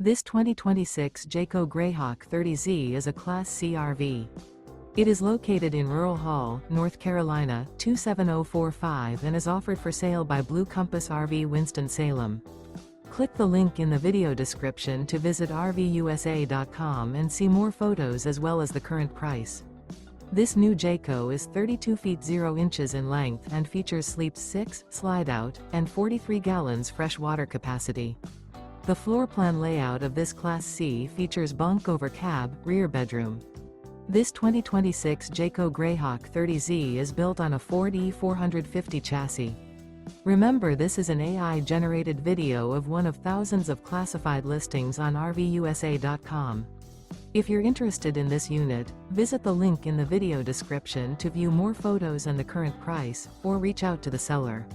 This 2026 Jayco Greyhawk 30Z is a Class C RV. It is located in Rural Hall, North Carolina, 27045 and is offered for sale by Blue Compass RV Winston, Salem. Click the link in the video description to visit RVUSA.com and see more photos as well as the current price. This new Jayco is 32 feet 0 inches in length and features sleeps 6, Slideout, and 43 gallons fresh water capacity. The floor plan layout of this Class C features bunk over cab, rear bedroom. This 2026 Jayco Greyhawk 30Z is built on a Ford E450 chassis. Remember, this is an AI-generated video of one of thousands of classified listings on RVUSA.com. If you're interested in this unit, visit the link in the video description to view more photos and the current price, or reach out to the seller.